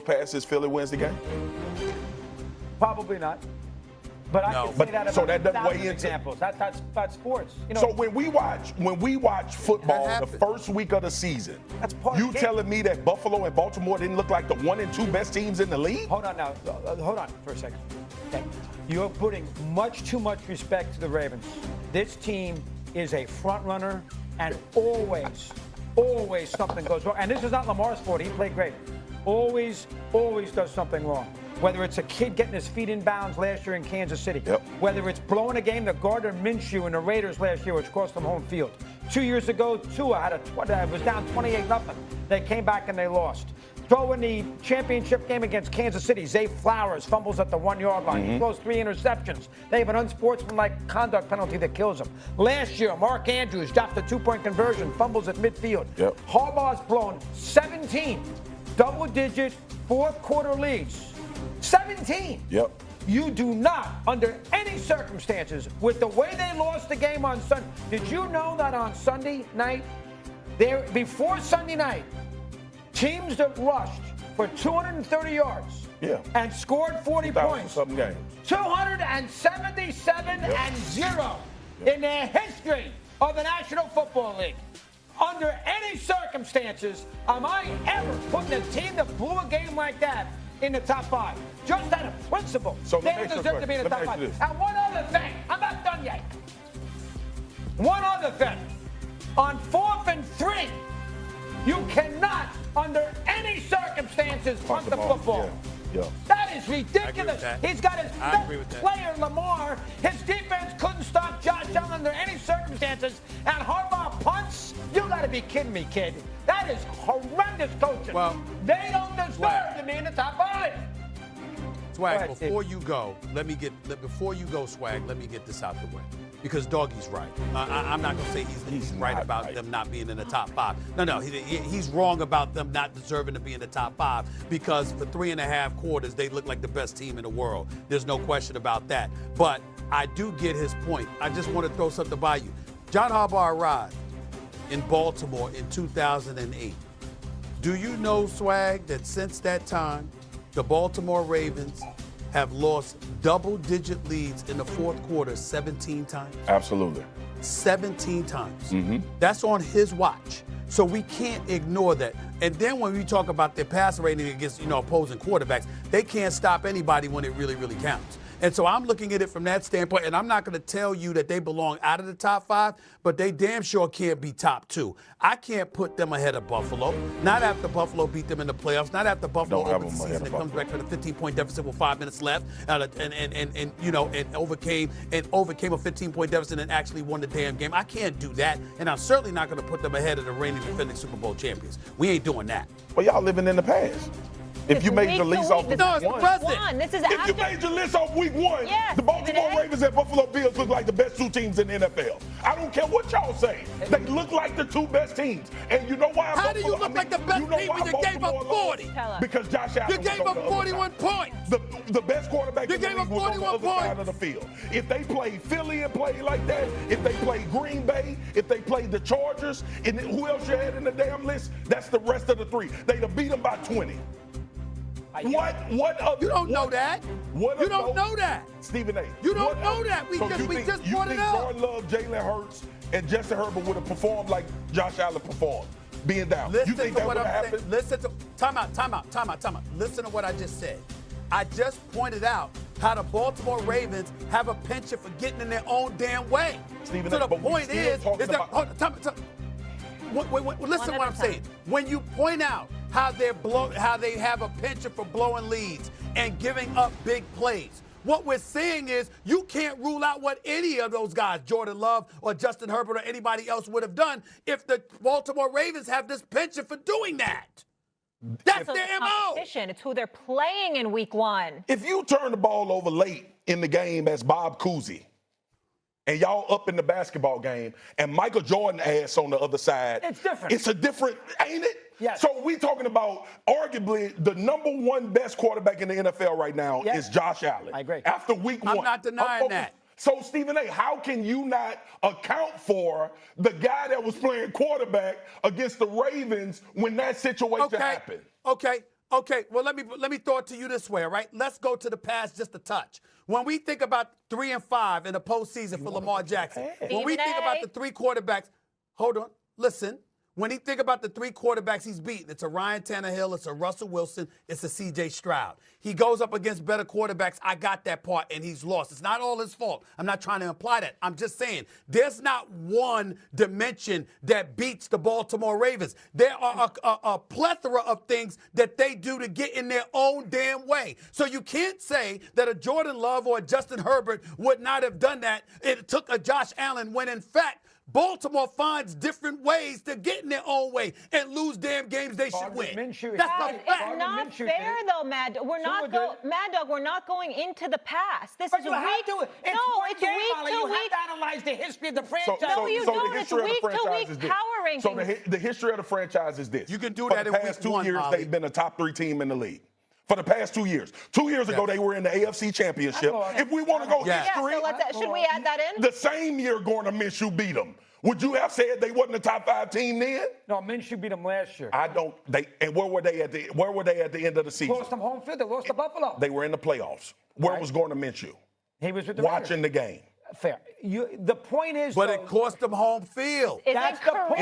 passes, Philly wins the game? Probably not. But I can say that about doesn't weigh into examples. That's sports. You know, so when we watch football the first week of the season, that's part you of the telling me that Buffalo and Baltimore didn't look like the 1 and 2 best teams in the league? Hold on now. Hold on for a second. Okay. You're putting much too much respect to the Ravens. This team is a front runner, and always something goes wrong. And this is not Lamar's fault. He played great. Always does something wrong. Whether it's a kid getting his feet in bounds last year in Kansas City, whether it's blowing a game that Gardner Minshew and the Raiders last year, which cost them home field. 2 years ago, Tua was down 28-0. They came back and they lost. Throw in the championship game against Kansas City, Zay Flowers fumbles at the 1-yard line. He throws 3 interceptions. They have an unsportsmanlike conduct penalty that kills him. Last year, Mark Andrews dropped a 2-point conversion, fumbles at midfield. Harbaugh's blown 17 double-digit fourth-quarter leads. 17. You do not, under any circumstances, with the way they lost the game on Sunday. Did you know that on Sunday night, before Sunday night, teams that rushed for 230 yards and scored 40 points, 277-0 in the history of the National Football League. Under any circumstances, am I ever putting a team that blew a game like that in the top 5? Just out of principle. So they don't deserve to be in the top 5. And one other thing. I'm not done yet. One other thing. On 4th and 3, you cannot, under any circumstances, punt the football. That is ridiculous. He's got his best player, Lamar. His defense couldn't stop Josh Allen under any circumstances. And Harbaugh punts? You got to be kidding me, kid. That is horrendous coaching. Well, they don't deserve to be in the top 5. Swag, before you go, let me get this out the way. Because Doggie's right. I'm not going to say he's right about them not being in the top 5. No, he's wrong about them not deserving to be in the top 5 because for 3.5 quarters, they look like the best team in the world. There's no question about that. But I do get his point. I just want to throw something by you. John Harbaugh arrived in Baltimore in 2008. Do you know, Swag, that since that time, the Baltimore Ravens have lost double-digit leads in the fourth quarter 17 times? Absolutely. 17 times. That's on his watch. So we can't ignore that. And then when we talk about their passer rating against, opposing quarterbacks, they can't stop anybody when it really, really counts. And so I'm looking at it from that standpoint, and I'm not going to tell you that they belong out of the top 5, but they damn sure can't be top 2. I can't put them ahead of Buffalo. Not after Buffalo beat them in the playoffs. Not after Buffalo over the season that comes back from a 15-point deficit with 5 minutes left, and overcame a 15-point deficit and actually won the damn game. I can't do that, and I'm certainly not going to put them ahead of the reigning defending Super Bowl champions. We ain't doing that. Well, y'all living in the past. If you made your list off week one. This is if you made your list off week 1, the Baltimore Ravens and Buffalo Bills look like the best 2 teams in the NFL. I don't care what y'all say. They look like the 2 best teams. And you know why? How do you look like the best team when you gave up 40? Because Josh Allen You gave up 41 points. The best quarterback in the league was on the other side of the field. If they played Philly and played like that, if they played Green Bay, if they played the Chargers, and who else you had in the damn list, that's the rest of the 3. They'd have beat them by 20. You don't know that. You don't know that. Stephen A. You don't know that. We just brought it up. Jordan Love, Jalen Hurts, and Justin Herbert would have performed like Josh Allen performed, being down. You think that would have happened? Time out. Listen to what I just said. I just pointed out how the Baltimore Ravens have a penchant for getting in their own damn way. Stephen so A. the point is that listen to what I'm saying. When you point out how they have a penchant for blowing leads and giving up big plays, what we're saying is you can't rule out what any of those guys, Jordan Love or Justin Herbert or anybody else, would have done if the Baltimore Ravens have this penchant for doing that. That's their MO. It's who they're playing in week 1. If you turn the ball over late in the game as Bob Cousy, and y'all up in the basketball game, and Michael Jordan ass on the other side. It's different. It's a different, ain't it? Yes. So we talking about arguably the number 1 best quarterback in the NFL right now is Josh Allen. I agree. After week 1. I'm not denying that. So, Stephen A., how can you not account for the guy that was playing quarterback against the Ravens when that situation happened? Okay. Okay, well, let me throw it to you this way, all right? Let's go to the past just a touch. When we think about 3 and 5 in the postseason for Lamar Jackson, when we think about the 3 quarterbacks, hold on, listen. When he think about the 3 quarterbacks he's beaten, it's a Ryan Tannehill, it's a Russell Wilson, it's a C.J. Stroud. He goes up against better quarterbacks. I got that part, and he's lost. It's not all his fault. I'm not trying to imply that. I'm just saying there's not one dimension that beats the Baltimore Ravens. There are a plethora of things that they do to get in their own damn way. So you can't say that a Jordan Love or a Justin Herbert would not have done that. It took a Josh Allen when, in fact, Baltimore finds different ways to get in their own way and lose damn games they should win. That's it's not fair, though, Mad Dog. Mad Dog, we're not going into the past. This is week. It's week to week. You have to analyze the history of the franchise. No, you don't. It's week to week power rankings. So the history of the franchise is this. You can do that in week 1, For the past 2 years, they've been a top 3 team in the league. For the past 2 years. 2 years ago, they were in the AFC Championship. If we want to go history, should we add that in? The same year Gardner Minshew beat them. Would you have said they wasn't a top 5 team then? No, Minshew beat them last year. I don't. And where were they at the end of the season? Lost them home field. They lost to Buffalo. They were in the playoffs. Where was Gardner Minshew? He was with the watching the game. Fair. The point is, but it cost them home field. That's the point.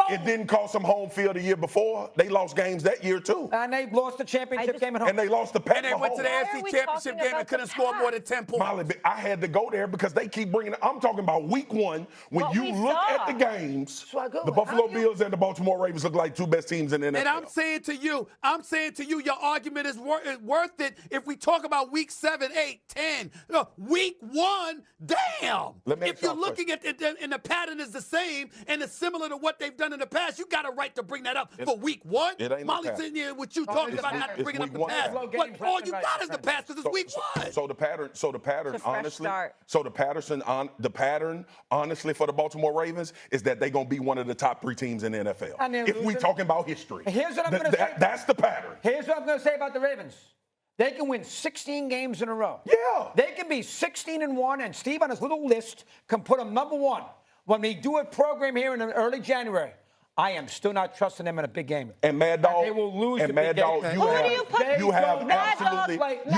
It didn't cost them home field the year before. They lost games that year too. And they lost the championship game at home. And they lost the Pac. And they went to the AFC Championship game and couldn't score more than 10 points. Molly, I had to go there because they keep bringing it. I'm talking about week 1 when you look at the games. The Buffalo Bills and the Baltimore Ravens look like 2 best teams in the NFL. And I'm saying to you, your argument is worth it if we talk about week 7, 8, 10. No, week 1, damn. If you're looking at it and the pattern is the same and it's similar to what they've done in the past, you got a right to bring that up for week 1. Molly's sitting here with you talking about not bringing up the past. But all you got is the past because it's week 1. So the pattern, honestly, for the Baltimore Ravens is that they're going to be one of the top 3 teams in the NFL. If we talking about history. Here's what I'm going to say. That's the pattern. Here's what I'm going to say about the Ravens. They can win 16 games in a row. Yeah. They can be 16-1, and Steve on his little list can put them number 1. When we do a program here in early January, I am still not trusting them in a big game. And Mad Dog, they will lose and Mad Dog, you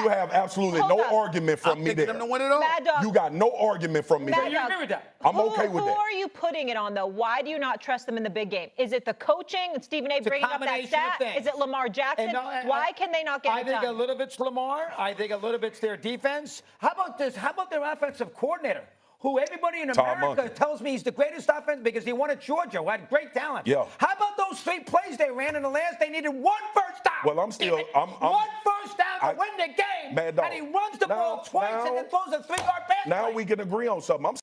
have absolutely no argument from me there. You got no argument from me there. You agree with that? I'm okay with that. Who are you putting it on, though? Why do you not trust them in the big game? Is it the coaching and Stephen A. bringing up that stat? Is it Lamar Jackson? Why can they not get it done? I think a little bit's Lamar. I think a little bit's their defense. How about this? How about their offensive coordinator? Who everybody in America tells me he's the greatest offense because he won at Georgia, who had great talent. Yeah. How about those 3 plays they ran in the last? They needed 1 first down. Well, I'm 1 first down to win the game. Mad Dog. And he runs the ball twice and then throws a 3-yard pass. Now we can agree on something.